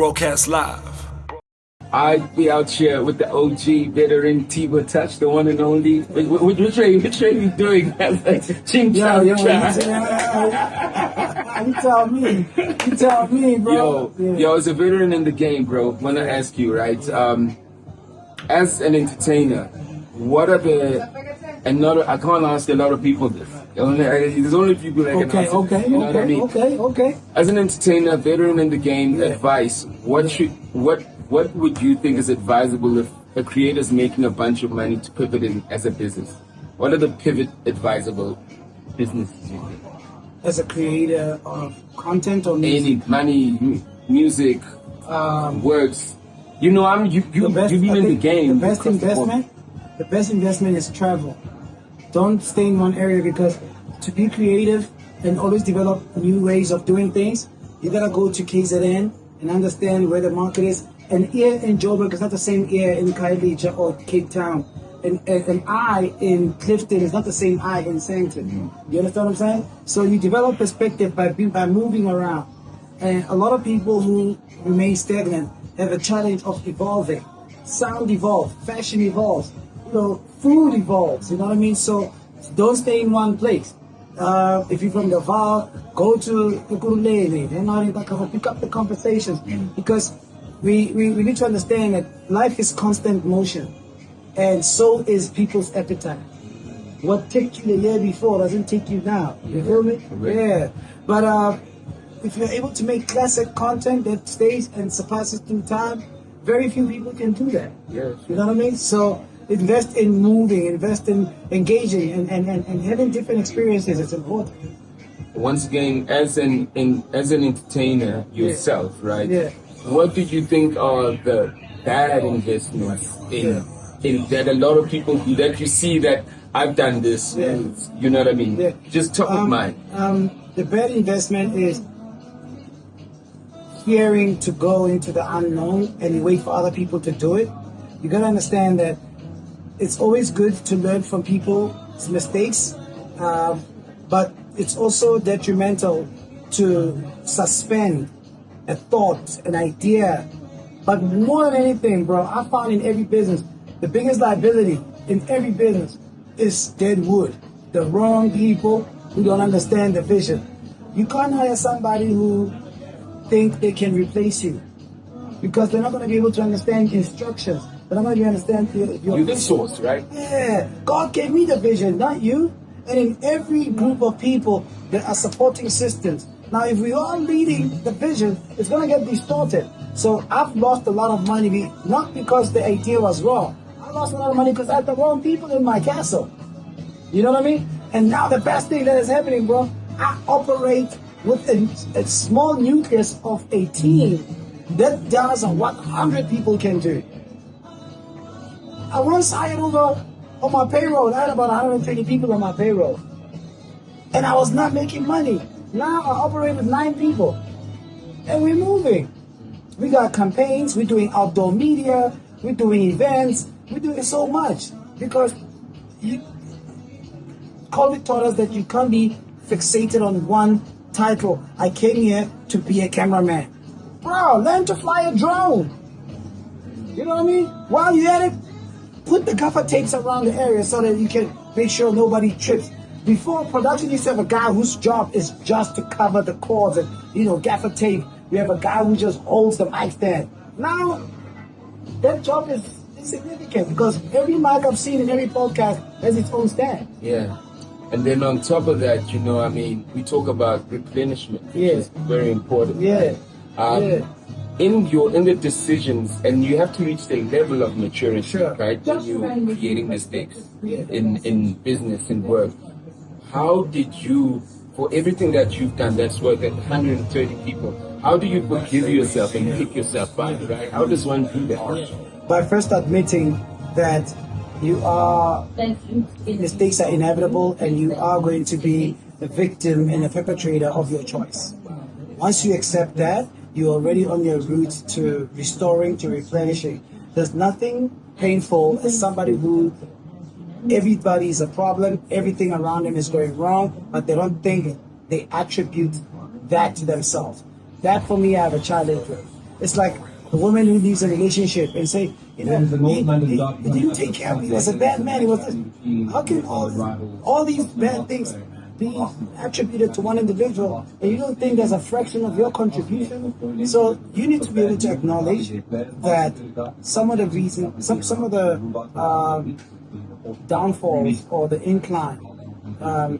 broadcast live. I'd be out here with the OG veteran Tbo Touch, the one and only. Which way you doing? Ching Chow You tell me. You tell me, bro. Yo, as a veteran in the game, bro, I want to ask you, right? As an entertainer, what are I can't ask a lot of people this. There's only people that can ask. Okay. What I mean? Okay. As an entertainer, veteran in the game, advice. What would you think is advisable if a creator's making a bunch of money to pivot in as a business? What are the pivot advisable businesses you think? As a creator of content or music? Any money, music, works. You know, you've been in the game. The best investment is travel. Don't stay in one area, because to be creative and always develop new ways of doing things, you gotta go to KZN and understand where the market is. An ear in Joburg is not the same ear in Khayelitsha or Cape Town. An eye in Clifton is not the same eye in Sandton. You understand what I'm saying? So you develop perspective by moving around. And a lot of people who remain stagnant have a challenge of evolving. Sound evolves, fashion evolves, food evolves, you know what I mean? So don't stay in one place. If you're from the Val, go to Ukulele, pick up the conversations, because we need to understand that life is constant motion, and so is people's appetite. What took you the year before doesn't take you now. You feel me? Yeah. But if you're able to make classic content that stays and surpasses through time, very few people can do that. Yes. You know what I mean? So invest in moving, invest in engaging, and having different experiences. It's important. Once again, as an entertainer yourself, right? Yeah. What did you think are the bad investments in that a lot of people do, that you see that I've done this? Yeah. You know what I mean? Yeah. Just top of mind. The bad investment is fearing to go into the unknown and wait for other people to do it. You gotta understand that it's always good to learn from people's mistakes, but it's also detrimental to suspend a thought, an idea. But more than anything, bro, I found in every business, the biggest liability in every business is dead wood. The wrong people who don't understand the vision. You can't hire somebody who think they can replace you, because they're not going to be able to understand instructions. They're not going to understand your You're the source, right? Yeah, God gave me the vision, not you. And in every group of people, there are supporting systems. Now, if we are leading the vision, it's going to get distorted. So I've lost a lot of money, not because the idea was wrong. I lost a lot of money because I had the wrong people in my castle. You know what I mean? And now the best thing that is happening, bro, I operate with a small nucleus of a team that does what 100 people can do. I once hired over on my payroll. I had about 120 people on my payroll, and I was not making money. Now I operate with 9 people, and we're moving. We got campaigns, we're doing outdoor media, we're doing events, we're doing so much, because COVID taught us that you can't be fixated on one title. I came here to be a cameraman. Bro, learn to fly a drone. You know what I mean? While you're at it, put the gaffer tapes around the area so that you can make sure nobody trips. Before, production used to have a guy whose job is just to cover the cords and, gaffer tape. We have a guy who just holds the mic stand. Now, that job is insignificant, because every mic I've seen in every podcast has its own stand. Yeah. And then on top of that, we talk about replenishment, which is very important. Yeah. Right? In the decisions, and you have to reach the level of maturity, right? When you're creating mistakes in business and work. How did you, for everything that you've done that's worked at 130 people, how do you forgive yourself and pick yourself up, right? How does one do that? By first admitting that mistakes are inevitable, and you are going to be the victim and the perpetrator of your choice. Once you accept that, you're already on your route to restoring, to replenishing. There's nothing painful as somebody who everybody is a problem, everything around them is going wrong, but they don't think they attribute that to themselves. That, for me, I have a challenge with. It's like the woman who leaves a relationship and say, you know, he didn't take care of me. He was a bad man. He was this. How can all these bad things be attributed to one individual, and you don't think there's a fraction of your contribution? So you need to be able to acknowledge that some of the reason, some of the downfalls or the incline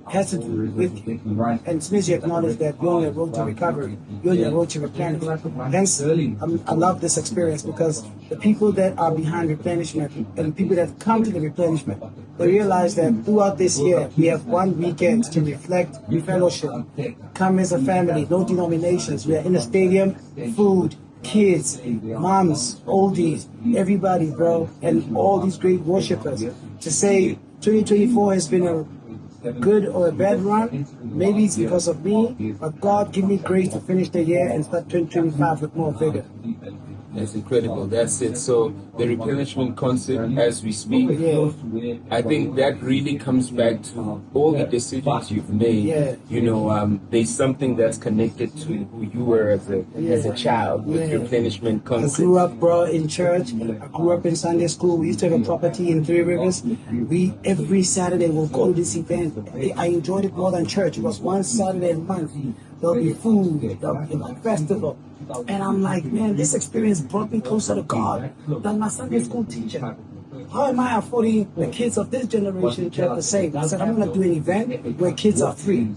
has to do with you. And as soon as you acknowledge that you're on the road to recovery, you're on the road to replenishment. Hence, I love this experience, because the people that are behind replenishment and the people that come to the replenishment, they realize that throughout this year, we have one weekend to reflect, fellowship, come as a family, no denominations. We are in a stadium, food, kids, moms, oldies, everybody, bro, and all these great worshipers. To say 2024 has been a good or a bad run, maybe it's because of me, but God give me grace to finish the year and start 2025 with more vigor. That's incredible. That's it. So the replenishment concert, as we speak, I think that really comes back to all the decisions you've made. You know, there's something that's connected to who you were as a child with replenishment concert. I grew up, bro, in church. I grew up in Sunday school. We used to have a property in Three Rivers. We every Saturday will go to this event. I enjoyed it more than church. It was one Saturday a month. There'll be food. There'll be a festival. And I'm like, man, this experience brought me closer to God than my Sunday school teacher. How am I affording the kids of this generation to have the same? I said, I'm going to do an event where kids are free.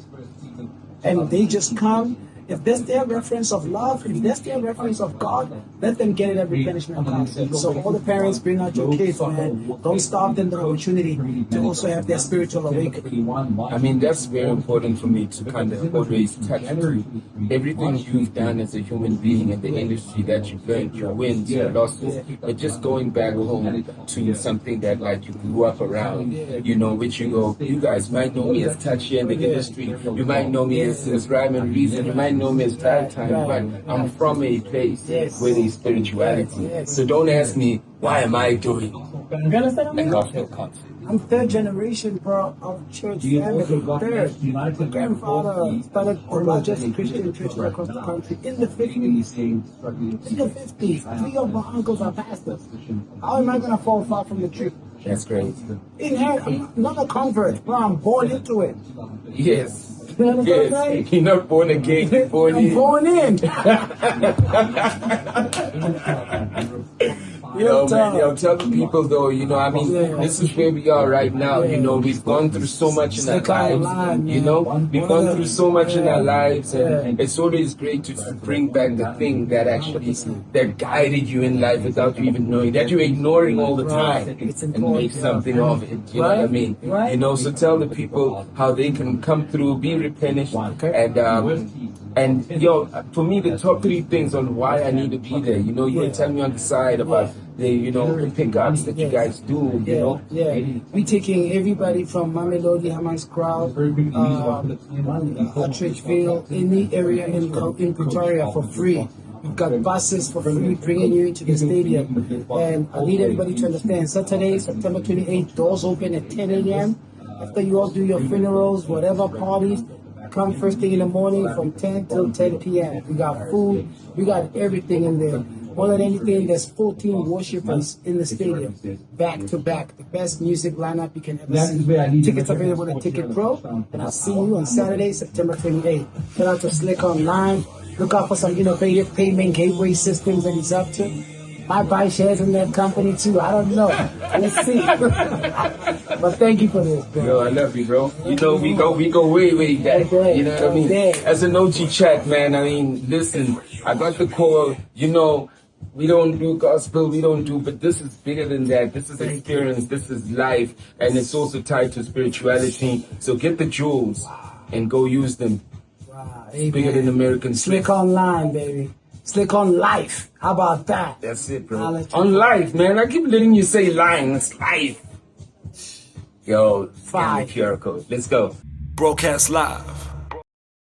And they just come. If that's their reference of love, if that's their reference of God, let them get it at Replenishment Concert. So all the parents, bring out your kids, man. Don't starve them the opportunity to also have their spiritual awakening. I mean, that's very important for me to kind of always touch everything you've done as a human being in the industry that you've learned, your wins, your losses, but just going back home to something that like you grew up around, you know, which you go, you guys might know me as Touch here in the industry, you might know me as Rhyme and Reason, you might know me as Time, but I'm from a place where there's spirituality. So don't ask me, why am I doing a gospel concert? I'm third generation, bro, of church family. Third. My grandfather started the largest Christian church across the country in the 50s. In the 50s. 3 of my uncles are pastors. How am I going to fall far from the tree? That's great. I'm not a convert, bro. I'm born into it. Yes. Yes. You're not born again, you're born in. I'm born in. Yo, man, tell the people though, you know, I mean, this is where we are right now. You know, we've gone through so much in our lives. You know, we've gone through so much in our lives, and it's always great to bring back the thing that actually that guided you in life without you even knowing, that you're ignoring all the time, and make something of it. You know what I mean? You know, so tell the people how they can come through, be replenished, and yo, for me, the top 3 things on why I need to be there. You know, you were telling me on the side about the, you know, the pickups that you guys do. You know, we taking everybody from Mamelodi, Hammanskraal, Utteridgeville, any area in Pretoria for free. We've got buses for free bringing you into the stadium. And I need everybody to understand, Saturday, September 28th, doors open at 10 a.m. After you all do your funerals, whatever parties, come first thing in the morning from 10 till 10 p.m. We got food, we got everything in there. More than anything, there's 14 worshipers in the stadium, back to back. The best music lineup you can ever see. Tickets available at Ticket Pro, and I'll see you on Saturday, September 28th. Shout out to Slikour OnLife. Look out for some innovative payment gateway systems that he's up to. Might buy shares in that company too. I don't know. Let's see. But thank you for this, bro. Yo, I love you, bro. You know, we go way back. You know what I mean? As an OG chat, man, I mean, listen, I got the call, you know, we don't do gospel, but this is bigger than that. This is experience, this is life, and it's also tied to spirituality. So get the jewels and go use them. Wow, it's bigger than American Slikour OnLife, baby. Slikour OnLife. How about that? That's it, bro. On life, man. I keep letting you say line. It's life. Yo, 5 QR code. Let's go. Broadcast live